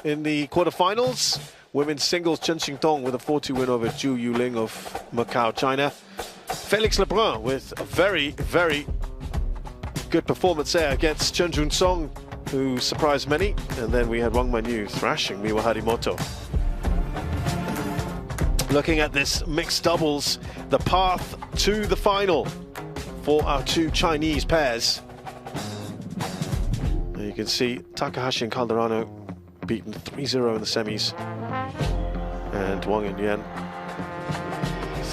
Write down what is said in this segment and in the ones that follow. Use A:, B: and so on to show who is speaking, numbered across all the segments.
A: in the quarterfinals. Women's singles, Chen Xingtong with a 4-2 win over Zhu Yuling of Macau, China. Felix Lebrun with a very, very good performance there against Chen Junsong, who surprised many. And then we had Wang Manyu thrashing Miwa Harimoto. Looking at this mixed doubles, the path to the final for our two Chinese pairs. And you can see Takahashi and Calderano beaten 3-0 in the semis. And Wang and Yuan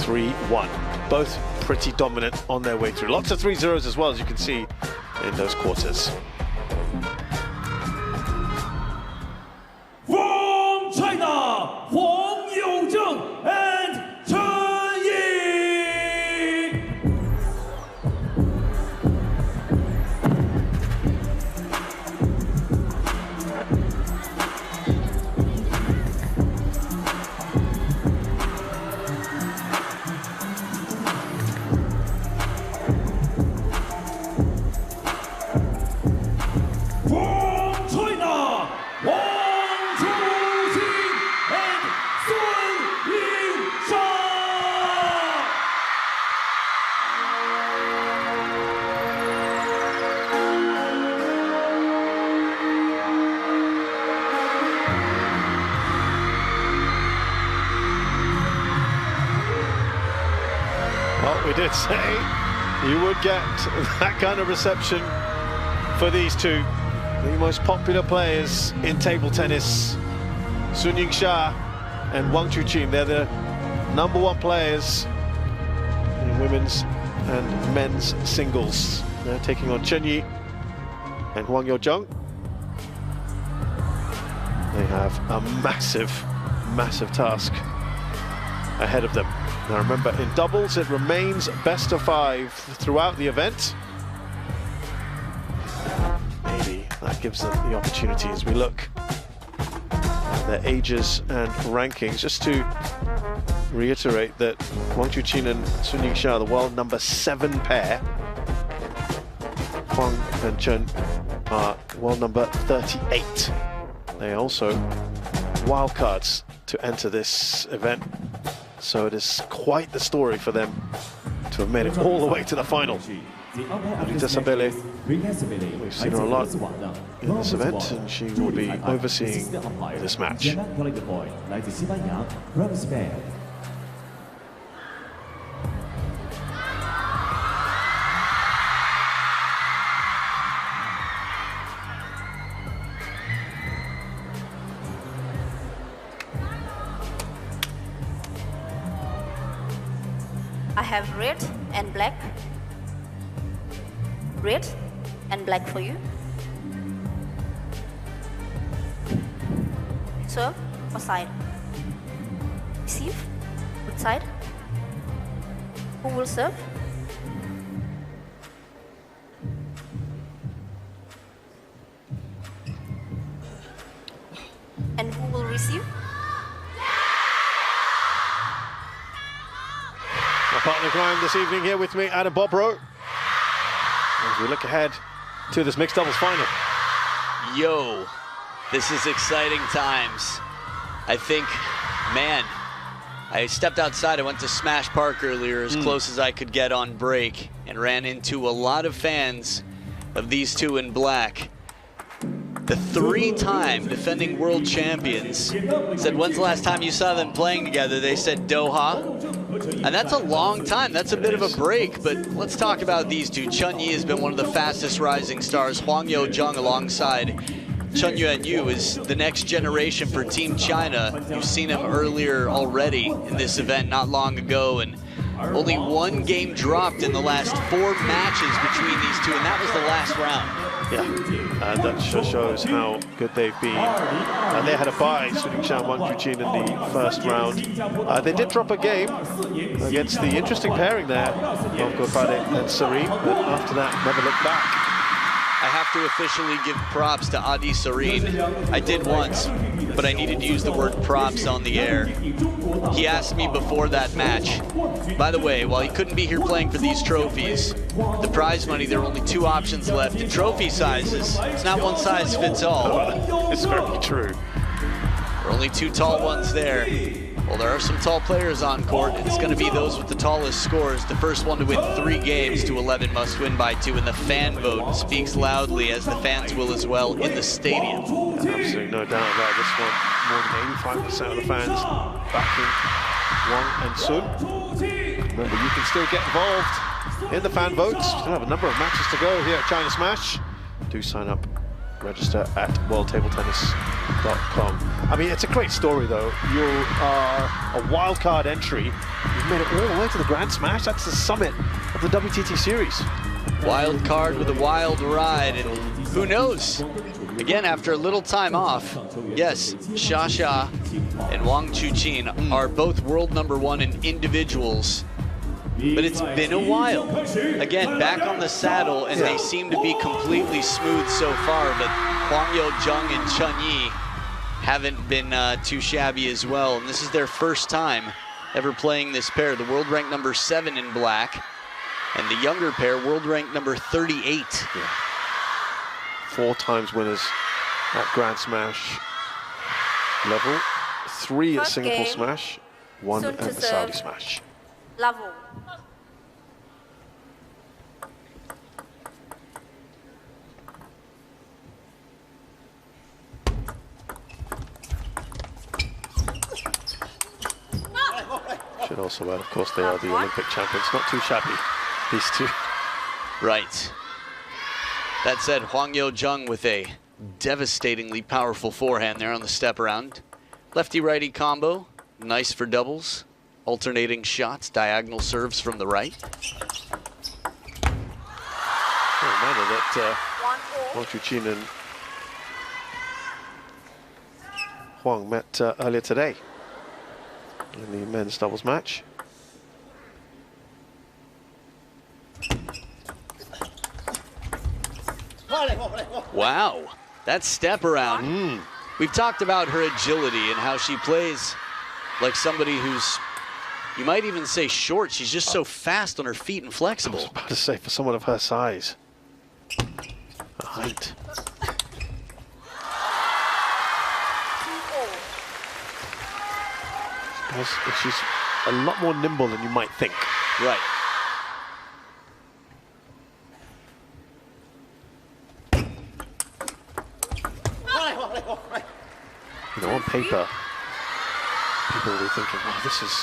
A: 3-1. Both pretty dominant on their way through. Lots of 3-0s as well, as you can see in those quarters.
B: From China, Huang and Chen Yi.
A: Well, we did say you would get that kind of reception for these two, the most popular players in table tennis, Sun Yingxia and Wang Chuqin. They're the #1 players in women's and men's singles. They're taking on Chen Yi and Huang Yaozheng. They have a massive, massive task ahead of them. Now remember, in doubles it remains best of 5 throughout the event. Maybe that gives them the opportunity as we look at their ages and rankings. Just to reiterate that Wang Chuqin and Sun Yingxia are the world #7 pair. Huang and Chen are world number 38. They are also wildcards to enter this event. So it is quite the story for them to have made it all the way to the final. Rita Sabele, we've seen her a lot in this event, and she will be overseeing this match.
C: I have red and black. Red and black for you. Serve or side? Receive? Which side? Who will serve? And who will receive?
A: My partner in crime this evening here with me, Adam Bobrow, as we look ahead to this mixed doubles final.
D: Yo, this is exciting times. I think, man, I stepped outside. I went to Smash Park earlier, as close as I could get on break, and ran into a lot of fans of these two in black. The 3-time defending world champions said, when's the last time you saw them playing together? They said Doha. And that's a long time. That's a bit of a break. But let's talk about these two. Chen Yi has been one of the fastest rising stars. Huang Yaozheng alongside Chen Yuanyu is the next generation for Team China. You've seen him earlier already in this event not long ago. And only 1 game dropped in the last 4 matches between these two. And that was the last round.
A: Yeah, that shows how good they've been. They had a bye, Sun Yingxia and Wang Chuqin in the first round. They did drop a game against the interesting pairing there, Marco Fade and Serene, but after that, never looked back.
D: I have to officially give props to Adi Serene. I did once, but I needed to use the word props on the air. He asked me before that match, by the way, while he couldn't be here playing for these trophies, the prize money, there are only 2 options left in trophy sizes. It's not one size fits all.
A: It's very true.
D: There are only 2 tall ones there. Well, there are some tall players on court. It's going to be those with the tallest scores. The first one to win 3 games to 11 must win by 2, and the fan vote speaks loudly, as the fans will as well, in the stadium.
A: Absolutely no doubt about this one. More than 85% of the fans backing Wang and Sun. Remember, you can still get involved in the fan votes. Still have a number of matches to go here at China Smash. Do sign up. Register at worldtabletennis.com. I mean, it's a great story, though. You are a wildcard entry. You've made it all the way to the Grand Smash. That's the summit of the WTT Series.
D: Wild card with a wild ride, and who knows? Again, after a little time off, yes, Xia and Wang Chuqin are both world #1 in individuals. But it's been a while. Again, back on the saddle, and they seem to be completely smooth so far, but Huang Yo-jung and Chen Yi haven't been too shabby as well. And this is their first time ever playing this pair. The world ranked #7 in black, and the younger pair, world ranked #38.
A: Yeah. 4 times winners at Grand Smash level, 3 at
C: First
A: Singapore
C: game,
A: Smash, 1
C: Sun to
A: at the Saudi
C: serve.
A: Smash.
C: Level.
A: Should also add, of course, they are the Olympic champions. Not too shabby, these two.
D: Right. That said, Huang Yo-jung with a devastatingly powerful forehand there on the step around. Lefty-righty combo, nice for doubles. Alternating shots, diagonal serves from the right.
A: A reminder that
C: 1-4.
A: Wang Chuqin and Huang met earlier today in the men's doubles match.
D: Wow, that step around. We've talked about her agility and how she plays like somebody who's, you might even say short. She's just so fast on her feet and
A: I was
D: flexible.
A: about to say, for someone of her size, her height.
C: 2-4.
A: She's a lot more nimble than you might think.
D: Right.
A: You know, on paper, people will be thinking, wow, this is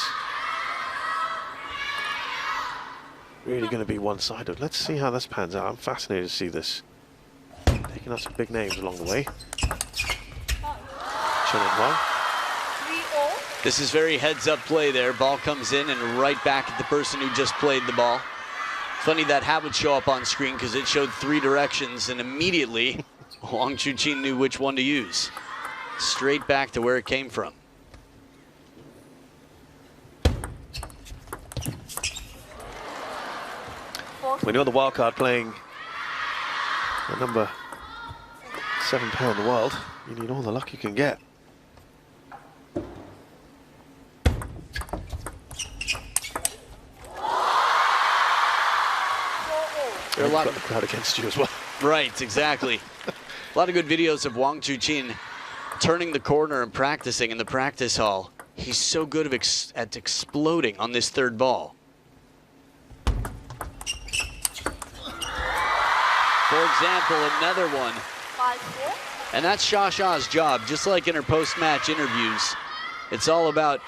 A: really going to be one-sided. Let's see how this pans out. I'm fascinated to see this. Taking out some big names along the way. Chen and Huang.
C: 3-0.
D: This is very heads-up play there. Ball comes in and right back at the person who just played the ball. Funny that hat would show up on screen because it showed 3 directions, and immediately Wang Chuqin knew which one to use. Straight back to where it came from.
A: When you're the wild card playing the number 7 pair in the world, you need all the luck you can get.
D: There are a lot
A: You've got the crowd against you as well.
D: Right, exactly. A lot of good videos of Wang Chuqin turning the corner and practicing in the practice hall. He's so good at exploding on this 3rd ball. For example, another one.
C: 5-4.
D: And that's Xia's job, just like in her post-match interviews. It's all about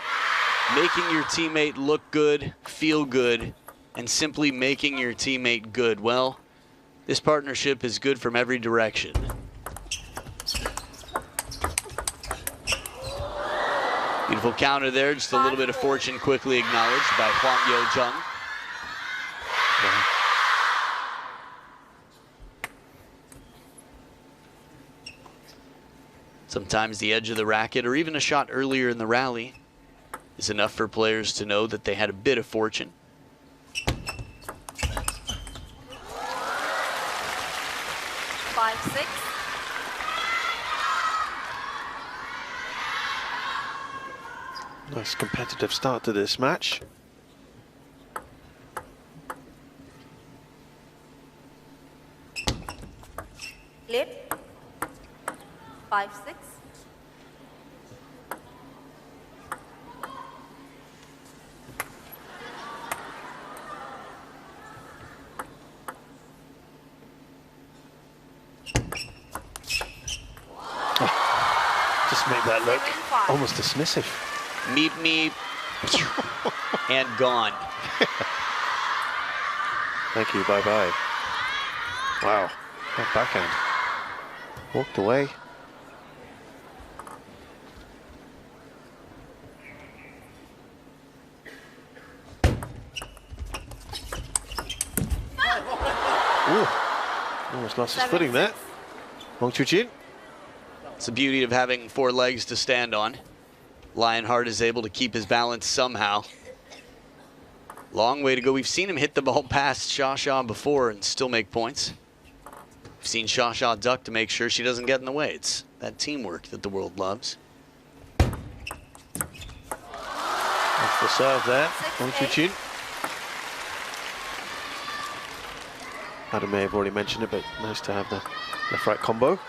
D: making your teammate look good, feel good, and simply making your teammate good. Well, this partnership is good from every direction. Beautiful counter there, just a little bit of fortune quickly acknowledged by Huang Yo-jung. Sometimes the edge of the racket, or even a shot earlier in the rally, is enough for players to know that they had a bit of fortune.
C: Five, 6.
A: Nice competitive start to this match.
C: Late. 5-6.
A: Just make that look
C: 7-5.
A: almost dismissive.
D: Meep, meep, and gone.
A: Thank you, bye-bye. Wow, that backhand. Walked away. Ooh, almost lost his footing there. Wang Chuqin.
D: It's the beauty of having 4 legs to stand on. Lionheart is able to keep his balance somehow. Long way to go. We've seen him hit the ball past Sha before and still make points. We've seen Sha duck to make sure she doesn't get in the way. It's that teamwork that the world loves.
A: That's the serve there, Wang
C: 6-8.
A: Chuqin. Adam may have already mentioned it, but nice to have the left-right combo.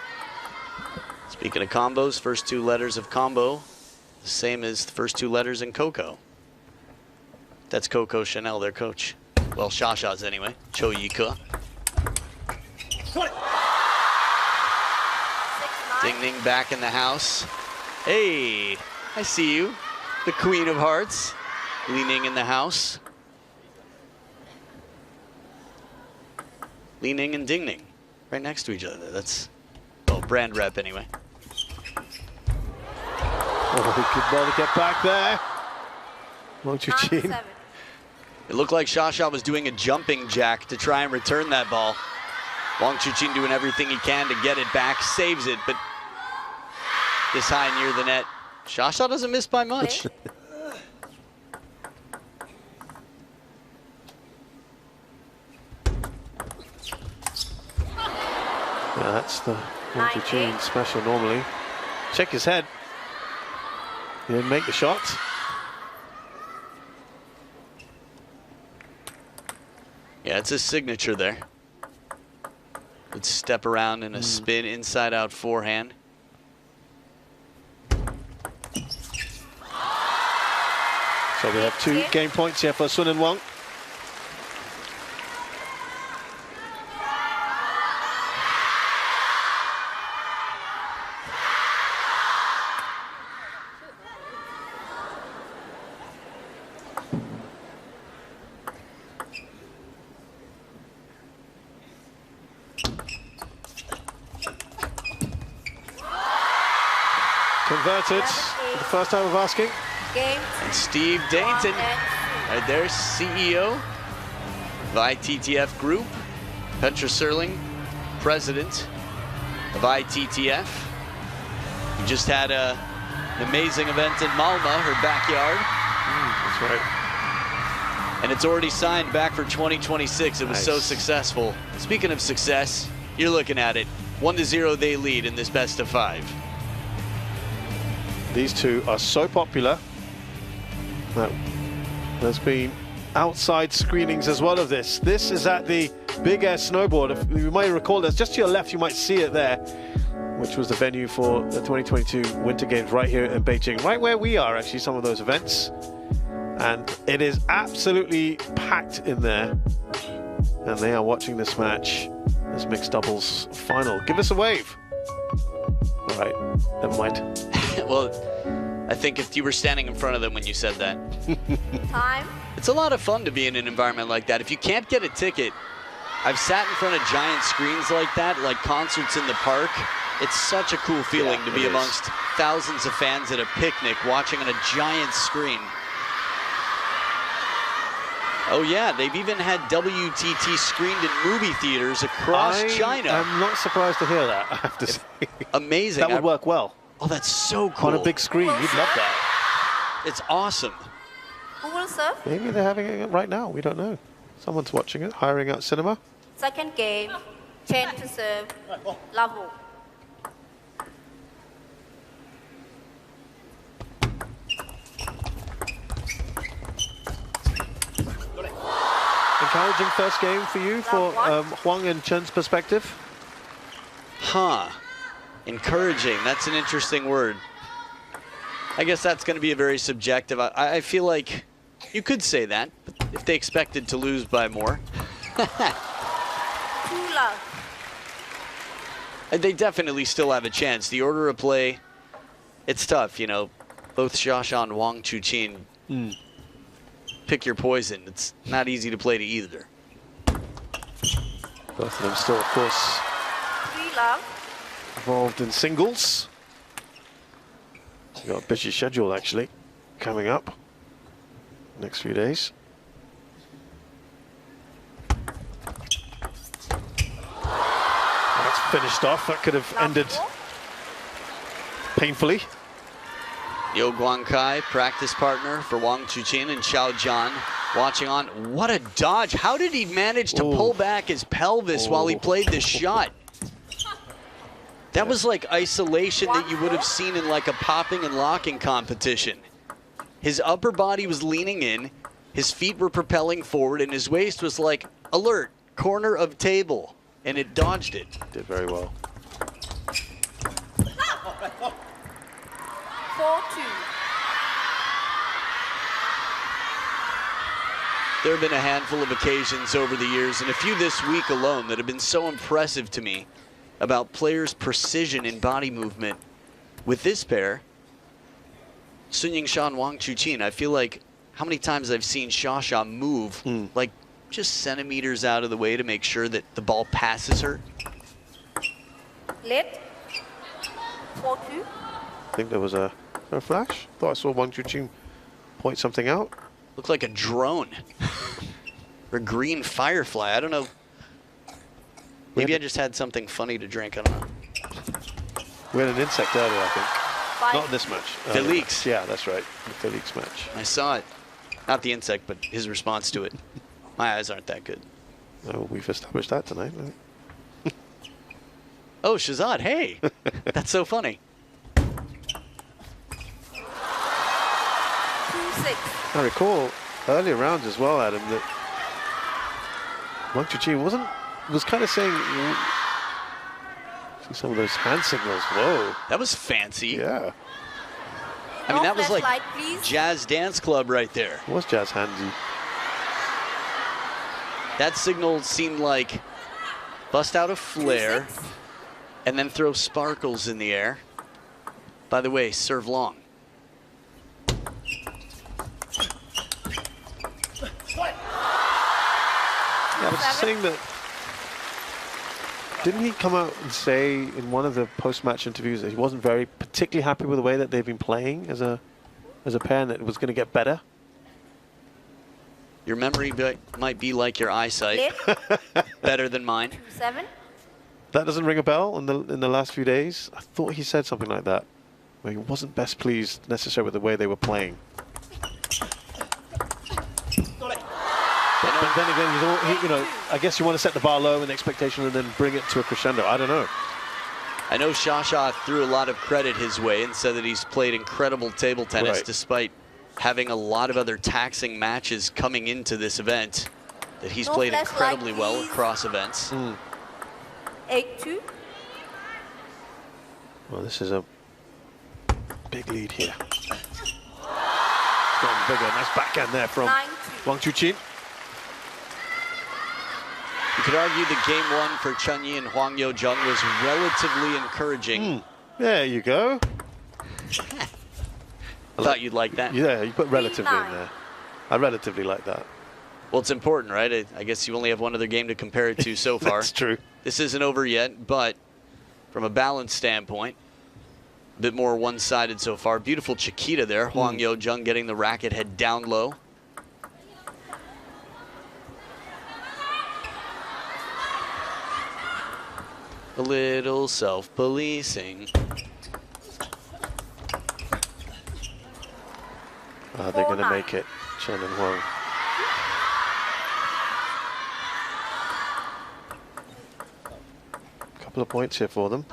D: Speaking of combos, first 2 letters of combo, the same as the first 2 letters in Coco. That's Coco Chanel, their coach. Well, Sha-Sha's anyway. Cho Yi-ka.
C: 6-9.
D: Ding Ding back in the house. Hey, I see you. The Queen of Hearts. Li Ning in the house. Li Ning and Ding Ning. Right next to each other. That's, well, brand rep anyway.
A: Oh, good ball to get back there. Wang Chuqin.
C: 9-7.
D: It looked like Sha was doing a jumping jack to try and return that ball. Wang Chuqin doing everything he can to get it back, saves it, but this high near the net. Sha doesn't miss by much.
A: Yeah, that's the Wang Chuqin special normally. Check his head. He didn't make the shot.
D: Yeah, it's his signature there. Good step around and a spin inside out forehand.
A: So we have 2 game points here for Sun and Wang. Converted for the first time of asking.
C: Game.
D: And Steve Dainton, right there, CEO of ITTF Group. Petra Serling, president of ITTF. We just had an amazing event in Malmö, her backyard.
A: That's right.
D: And it's already signed back for 2026. It was so
A: Nice.
D: successful. Speaking of success, you're looking at it. 1-0 they lead in this best of 5.
A: These 2 are so popular that there's been outside screenings as well of this. This is at the Big Air Snowboard. If you might recall, there's just to your left, you might see it there, which was the venue for the 2022 Winter Games right here in Beijing, right where we are actually, some of those events. And it is absolutely packed in there. And they are watching this match, this mixed doubles final. Give us a wave. All right, never mind.
D: Well, I think if you were standing in front of them when you said that.
C: Time.
D: It's a lot of fun to be in an environment like that. If you can't get a ticket, I've sat in front of giant screens like that, like concerts in the park. It's such a cool feeling to be amongst thousands of fans at a picnic watching on a giant screen. Oh yeah, they've even had WTT screened in movie theaters across China.
A: I'm not surprised to hear that, I have to say.
D: Amazing.
A: That would work well.
D: Oh, that's so cool.
A: On a big screen, you'd love that.
D: It's awesome.
C: Who will serve?
A: Maybe they're having it right now, we don't know. Someone's watching it, hiring out cinema.
C: Second game. Chen to serve. Level.
A: Encouraging first game for you, for Huang and Chen's perspective?
D: Huh. Encouraging. That's an interesting word. I guess that's going to be a very subjective. I feel like you could say that if they expected to lose by more.
C: Two love.
D: They definitely still have a chance. The order of play It's tough, you know. Both Xiaosha and Wang Chuqin. Pick your poison. It's not easy to play to either.
A: Both of them still, of course,
C: 3 love.
A: involved in singles. We've got a busy schedule, actually, coming up next few days. That's finished off. That could have
C: Love
A: ended
C: 4.
A: painfully.
D: Yo Guangkai, practice partner for Wang Chuqin and Xiao Jian, watching on. What a dodge. How did he manage to pull back his pelvis while he played this shot? That was like isolation that you would have seen in like a popping and locking competition. His upper body was leaning in, his feet were propelling forward, and his waist was like, alert, corner of table, and it dodged it.
A: Did very well.
C: 4-2.
D: There have been a handful of occasions over the years, and a few this week alone, that have been so impressive to me about players' precision in body movement. With this pair, Sun Yingsha and Wang Chuqin, I feel like how many times I've seen Xiaosha move like just centimeters out of the way to make sure that the ball passes her.
C: Late. 4-2.
A: I think there was a flash. Thought I saw Wang Chuqin point something out.
D: Looked like a drone. Or a green firefly, I don't know. Maybe I just had something funny to drink, I don't know.
A: We had an insect earlier, I think.
C: 5.
A: Not in this match.
D: Felix.
A: Yeah, that's right. The Felix match.
D: I saw it. Not the insect, but his response to it. My eyes aren't that good.
A: Oh, we've established that tonight. Right?
D: Oh, Shazad, hey. That's so funny.
C: 2-6.
A: I recall earlier rounds as well, Adam, that Wang Chuqin was kind of saying, see some of those hand signals. Whoa.
D: That was fancy.
A: Yeah.
D: I mean,
C: No
D: that was like
C: flashlight, please.
D: jazz dance club right there.
A: It was jazz handsy.
D: That signal seemed like bust out a flare
C: 2-6.
D: and then throw sparkles in the air. By the way, serve long.
A: Yeah, I was
C: 7.
A: saying that. Didn't he come out and say in one of the post-match interviews that he wasn't very particularly happy with the way that they've been playing as a pair, and that it was going to get better?
D: Your memory might be like your eyesight,
C: Late.
D: better than mine.
C: 2-7.
A: That doesn't ring a bell in the last few days. I thought he said something like that, where he wasn't best pleased necessarily with the way they were playing. But then again, you know, I guess you want to set the bar low and the expectation and then bring it to a crescendo. I don't know.
D: I know Xiaosha threw a lot of credit his way and said that he's played incredible table tennis
A: Right. despite
D: having a lot of other taxing matches coming into this event, that he's
C: No
D: played
C: flashlight,
D: incredibly well
C: please.
D: across events.
C: 8-2.
A: Well, this is a big lead here. It's gotten bigger. Nice backhand there from
C: 9-2.
A: Wang Chuqin.
D: You could argue that game one for Chen Yi and Huang Yo-jung was relatively encouraging.
A: There you go.
D: I thought you'd like that.
A: Yeah, you put relatively in
C: 3-9.
A: there. I relatively like that.
D: Well, it's important, right? I guess you only have one other game to compare it to so far.
A: That's true.
D: This isn't over yet, but from a balance standpoint, a bit more one-sided so far. Beautiful Chiquita there. Huang Yo-jung getting the racket head down low. A little self-policing.
A: They're going to
C: 4-9.
A: make it, Chen and Huang. Couple of points here for them.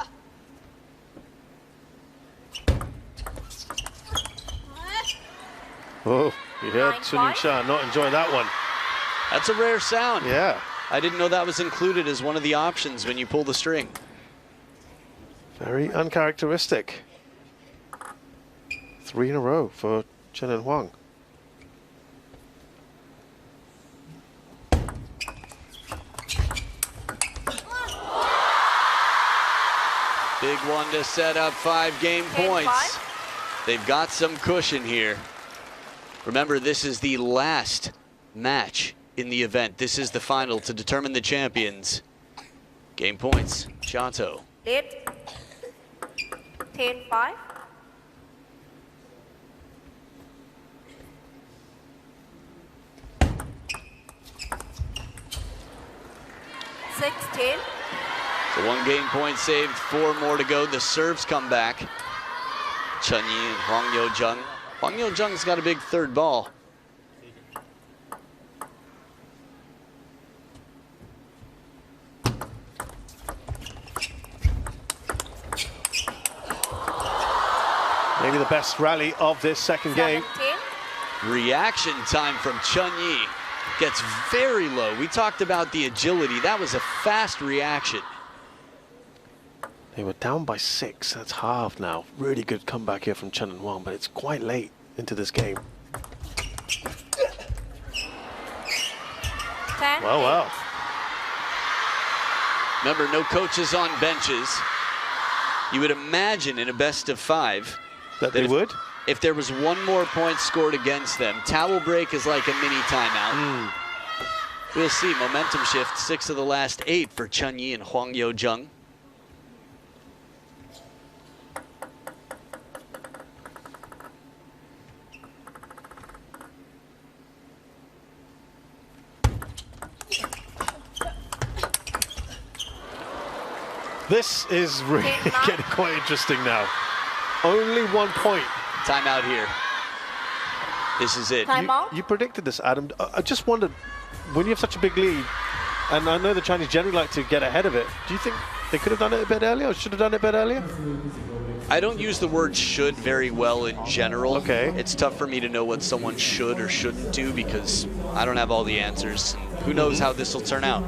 A: Oh, you heard
C: 9-5.
A: Sun Yingsha not enjoying that one.
D: That's a rare sound.
A: Yeah,
D: I didn't know that was included as one of the options when you pull the string.
A: very uncharacteristic. 3 in a row for Chen and Huang.
D: Big one to set up 5 game
C: 10-5.
D: points. They've got some cushion here. Remember, this is the last match in the event. This is the final to determine the champions. Game points, Chato.
C: Red 10-5. 6-10.
D: So 1 game point saved, 4 more to go. The serves come back. Chen Yi and Huang Yo-jung. Huang Yo-jung's got a big third ball.
A: Maybe the best rally of this second game.
C: 7-10.
D: Reaction time from Chen Yi. Gets very low. We talked about the agility. That was a fast reaction.
A: They were down by 6. That's half now. Really good comeback here from Chen and Wang, but it's quite late into this game.
C: 10.
A: Well.
D: Remember, no coaches on benches. You would imagine in a best of 5
A: That they would?
D: If there was 1 more point scored against them, towel break is like a mini timeout. We'll see. Momentum shift, 6 of the last 8 for Chen Yi and Huang Yo-jung.
A: This is really getting quite interesting now. Only 1 point.
D: Timeout here. This is it.
C: Timeout.
A: You predicted this, Adam. I just wondered, when you have such a big lead, and I know the Chinese generally like to get ahead of it, do you think they could have done it a bit earlier, or should have done it a bit earlier?
D: I don't use the word should very well in general.
A: Okay.
D: It's tough for me to know what someone should or shouldn't do because I don't have all the answers. Who knows how this will turn out.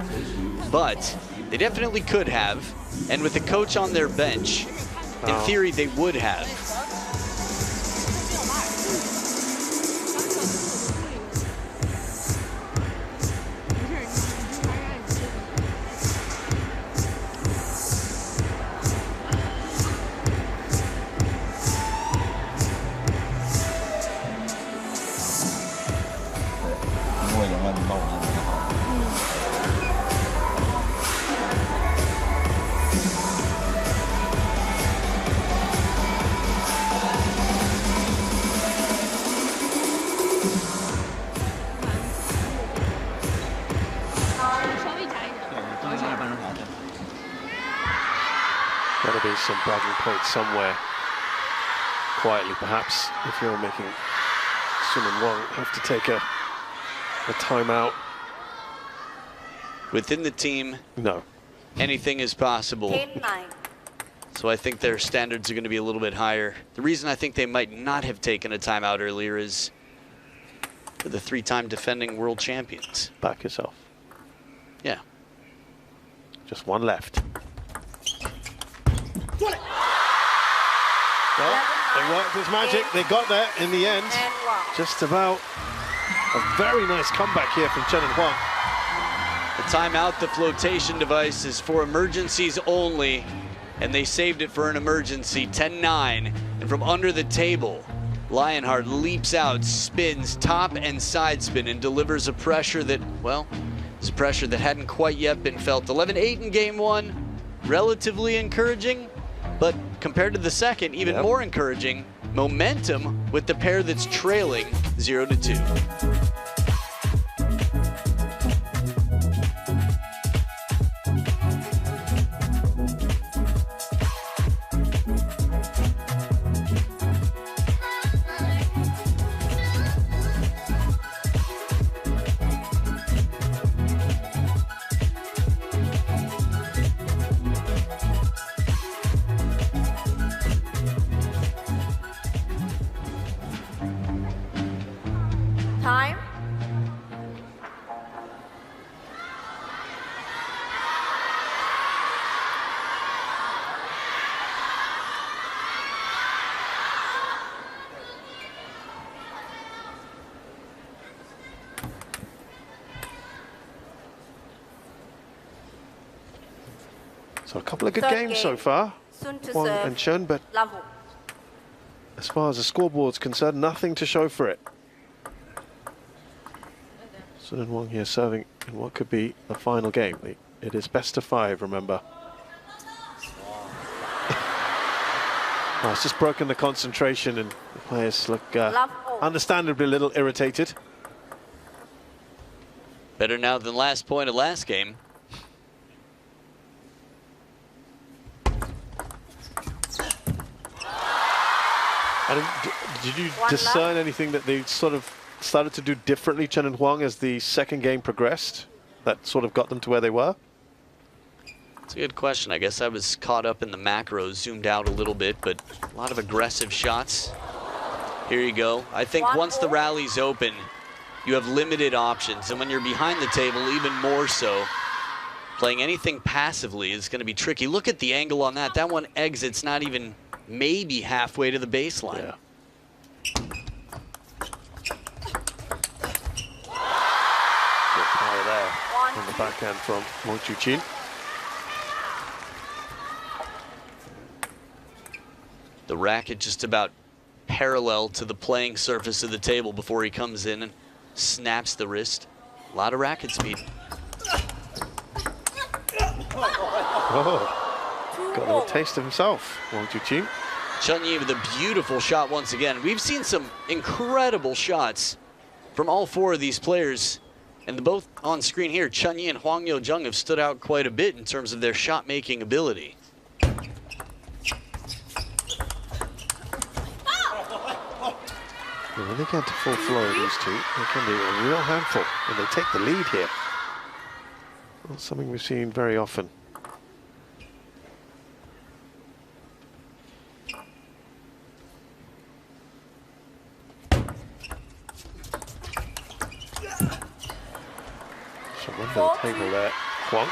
D: But they definitely could have. And with the coach on their bench, in theory, they would have.
A: Gotta be some bragging points somewhere. Quietly, perhaps, if you're making Sun and Wang have to take a timeout.
D: Within the team,
A: No.
D: anything is possible.
C: 10-9.
D: So I think their standards are going to be a little bit higher. The reason I think they might not have taken a timeout earlier is for the 3-time defending world champions.
A: Back yourself.
D: Yeah.
A: Just 1 left. Well, it worked its magic. They got there in the end.
C: And Wang.
A: Just about. A very nice comeback here from Chen and Huang.
D: The timeout, the flotation device, is for emergencies only, and they saved it for an emergency. 10-9, and from under the table, Lionheart leaps out, spins top and side spin, and delivers a pressure that, well, is a pressure that hadn't quite yet been felt. 11-8 in game 1, relatively encouraging, but compared to the second, even more encouraging. Momentum with the pair that's trailing 0-2.
C: Time.
A: So a couple of good
C: Third
A: games
C: game.
A: so far.
C: Sun to
A: Huang
C: serve.
A: and Chen, but
C: Level.
A: as far as the scoreboard's concerned, nothing to show for it. Sun and Wang here serving in what could be the final game. It is best of 5, remember. Oh, it's just broken the concentration, and the players look understandably a little irritated.
D: Better now than last point of last game.
A: And did you discern anything that they sort of started to do differently, Chen and Huang, as the second game progressed, that sort of got them to where they were?
D: It's a good question. I guess I was caught up in the macros, zoomed out a little bit, but a lot of aggressive shots. Here you go. I think once the rally's open, you have limited options, and when you're behind the table, even more so. Playing anything passively is going to be tricky. Look at the angle on that. That one exits not even maybe halfway to the baseline.
A: Yeah. Good power there on the backhand from Wang Chuqin.
D: The racket just about parallel to the playing surface of the table before he comes in and snaps the wrist. A lot of racket speed.
A: Oh, got a little taste of himself, Wang Chuqin.
D: Chen Yi with a beautiful shot once again. We've seen some incredible shots from all 4 of these players, and both on screen here, Chen Yi and Huang Yozheng have stood out quite a bit in terms of their shot-making ability.
A: When they get to full flow, these two, they can be a real handful, and they take the lead here. Well, something we've seen very often. So under the table there, Huang.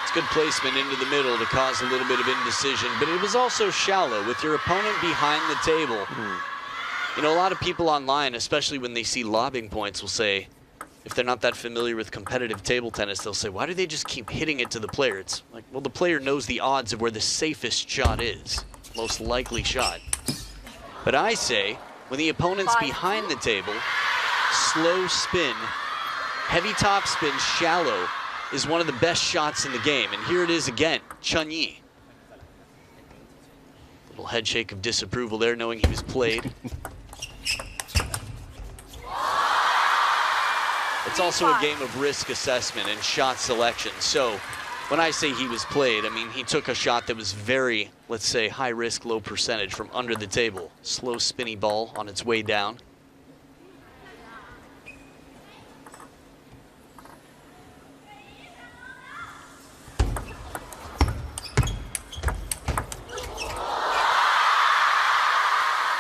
D: It's good placement into the middle to cause a little bit of indecision, but it was also shallow with your opponent behind the table. You know, a lot of people online, especially when they see lobbing points, will say, if they're not that familiar with competitive table tennis, they'll say, why do they just keep hitting it to the player? It's like, well, the player knows the odds of where the safest shot is, most likely shot. But I say, when the opponent's behind the table, slow spin, heavy top spin, shallow, is one of the best shots in the game. And here it is again, Chen Yi. Little head shake of disapproval there, knowing he was played. It's also a game of risk assessment and shot selection. So when I say he was played, I mean he took a shot that was very, let's say, high risk, low percentage from under the table. Slow spinny ball on its way down.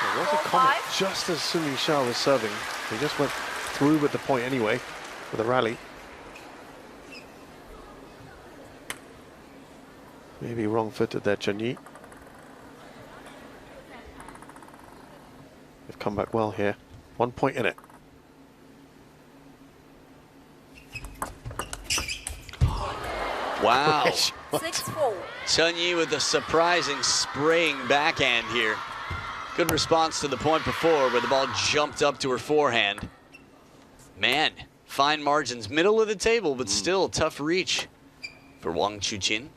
A: There was a comment just as Sun Yingxia was serving. He just went through with the point anyway, with a rally. Maybe wrong-footed there, Chen Yi. They've come back well here. 1 point in it.
D: Wow.
C: 6-4.
D: Chen Yi with a surprising spraying backhand here. Good response to the point before where the ball jumped up to her forehand. Man, fine margins, middle of the table, but still tough reach for Wang Chuqin.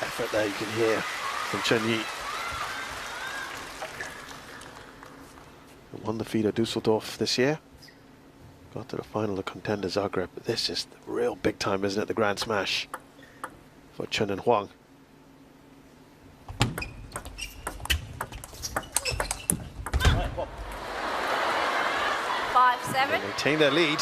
A: Effort there you can hear from Chen Yi. Won the FIDE Dusseldorf this year. Got to the final of Contender Zagreb. But this is the real big time, isn't it? The Grand Smash for Chen and Huang.
C: 5-7.
A: They maintain their lead.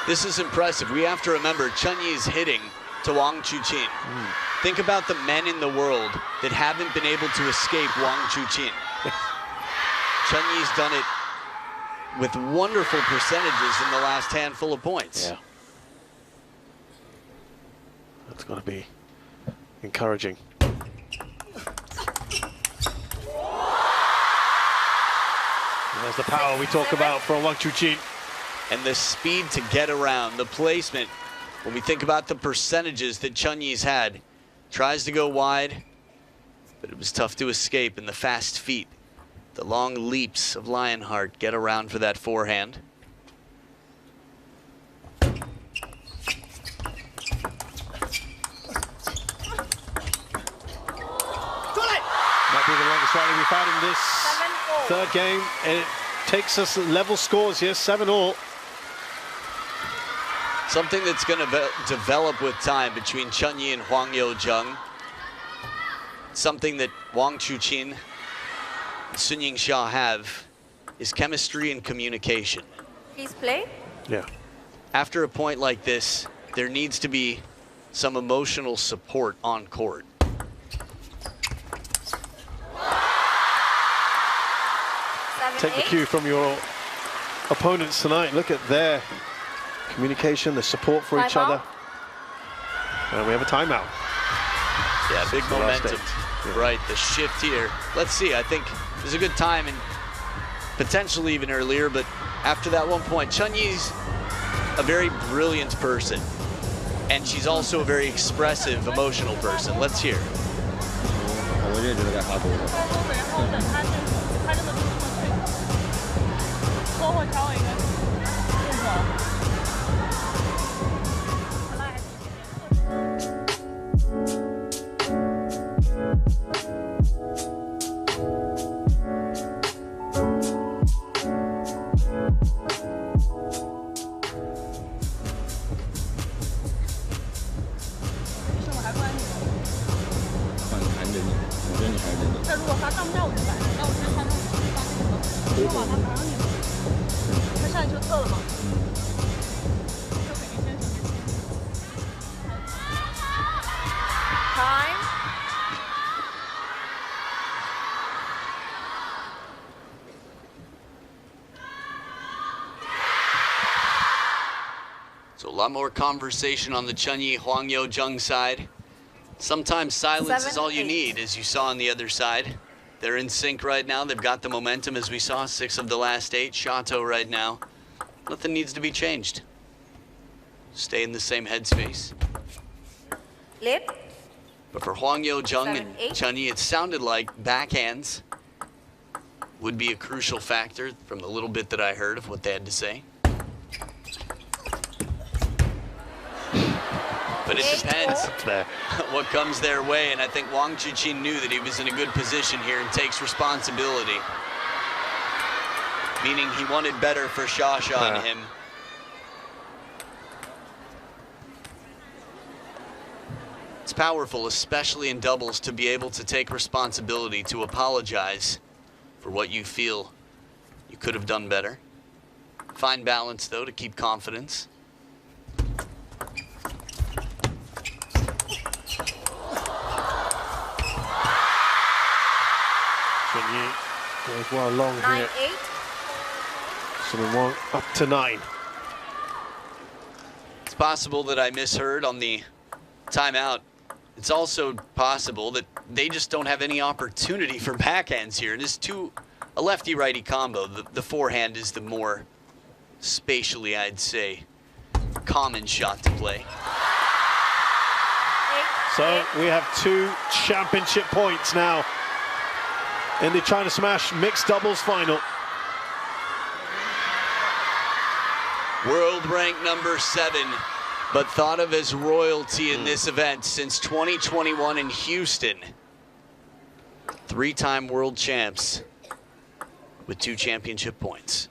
D: This is impressive. We have to remember Chen Yi's hitting to Wang Chuqin. Think about the men in the world that haven't been able to escape Wang Chuqin. Chen Yi's done it with wonderful percentages in the last handful of points.
A: Yeah. That's going to be encouraging. There's the power we talk about from Wang Chuqin.
D: And the speed to get around, the placement. When we think about the percentages that Chen Yi's had, tries to go wide, but it was tough to escape, and the fast feet, the long leaps of Lionheart get around for that forehand.
A: Might be the longest rally we've had in this
C: 7-4.
A: third game. It takes us level scores here, 7-all.
D: Something that's going to develop with time between Chen Yi and Huang Youjung. Something that Wang Chuqin and Sun Yingsha have is chemistry and communication.
C: Please play.
A: Yeah.
D: After a point like this, there needs to be some emotional support on court.
A: Take the cue from your opponents tonight. Look at their communication, the support for each other. And we have a timeout.
D: Yeah, big
A: The last
D: momentum.
A: 8. Yeah.
D: Right, the shift here. Let's see, I think there's a good time and potentially even earlier, but after that 1 point, Chen Yi's a very brilliant person, and she's also a very expressive, emotional person. Let's hear.
E: 我也觉得该发多了。
F: 他真的这么脆，包括调我一个动作。是我还关你呢。
E: 看你还是你，我觉得你还是你。
F: 他如果发上不下我就摆，那我先发上发那个，就往他盘上去。他上去就测了嘛。就肯定先手先。
C: Time.
D: So a lot more conversation on the Chen Yi Huang Youjung side. Sometimes silence is all you
C: 7-8.
D: need, as you saw on the other side. They're in sync right now. They've got the momentum, as we saw, 6 of the last 8. Chateau right now. Nothing needs to be changed. Stay in the same headspace.
C: Lip.
D: But for Huang Youjung
C: 7-8.
D: and Chen Yi, it sounded like backhands would be a crucial factor from the little bit that I heard of what they had to say. But it depends
A: There.
D: what comes their way, and I think Wang Chuqin knew that he was in a good position here and takes responsibility. Meaning he wanted better for Shasha and him. It's powerful, especially in doubles, to be able to take responsibility, to apologize for what you feel you could have done better. Find balance, though, to keep confidence.
A: Chen Yi goes well long here.
C: 9-8.
A: Sun Wang up to 9.
D: It's possible that I misheard on the timeout. It's also possible that they just don't have any opportunity for backhands here. And it's a lefty-righty combo. The forehand is the more spatially, I'd say, common shot to play.
A: So we have 2 championship points now in the China Smash mixed doubles final.
D: World rank number 7, but thought of as royalty in this event since 2021 in Houston. 3-time world champs with 2 championship points.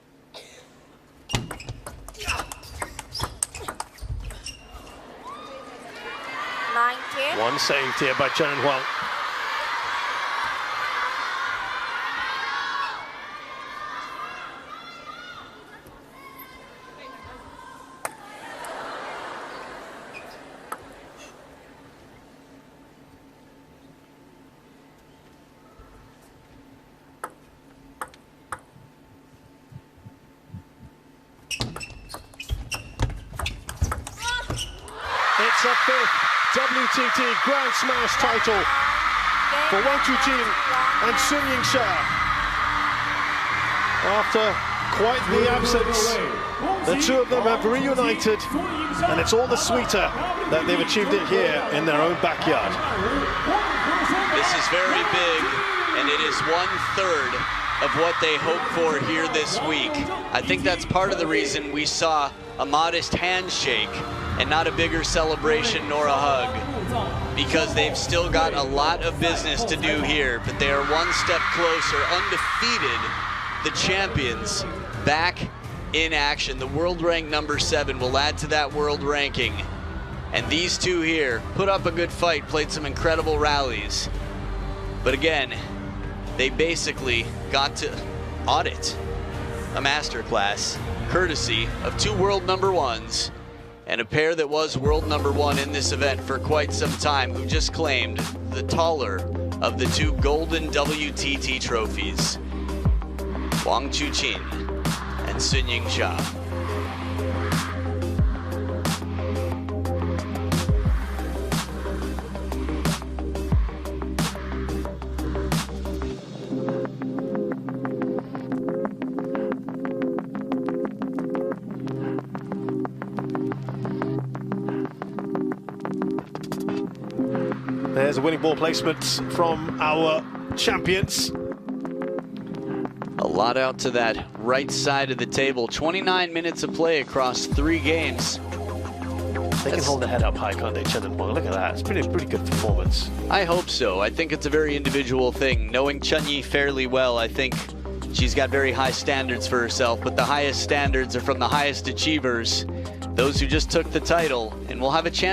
A: One saved here by Chen and Huang. It's a 5th WTT Grand Smash title for Wang Chuqin and Sun Yingsha. After quite the absence, the two of them have reunited, and it's all the sweeter that they've achieved it here in their own backyard.
D: This is very big, and it is 1/3 of what they hoped for here this week. I think that's part of the reason we saw a modest handshake and not a bigger celebration nor a hug, because they've still got a lot of business to do here, but they are one step closer, undefeated, the champions, back in action. The world rank number 7 will add to that world ranking. And these two here put up a good fight, played some incredible rallies. But again, they basically got to audit a masterclass, courtesy of two world number 1s and a pair that was world number 1 in this event for quite some time, who just claimed the taller of the two golden WTT trophies, Wang and Chen Xia.
A: There's a winning ball placement from our champions.
D: A lot out to that right side of the table. 29 minutes of play across 3 games.
A: They can hold their head up high, can't they, Chen and Huang? Look at that. It's pretty good performance.
D: I hope so. I think it's a very individual thing. Knowing Chen Yi fairly well, I think she's got very high standards for herself, but the highest standards are from the highest achievers, those who just took the title, and will have a chance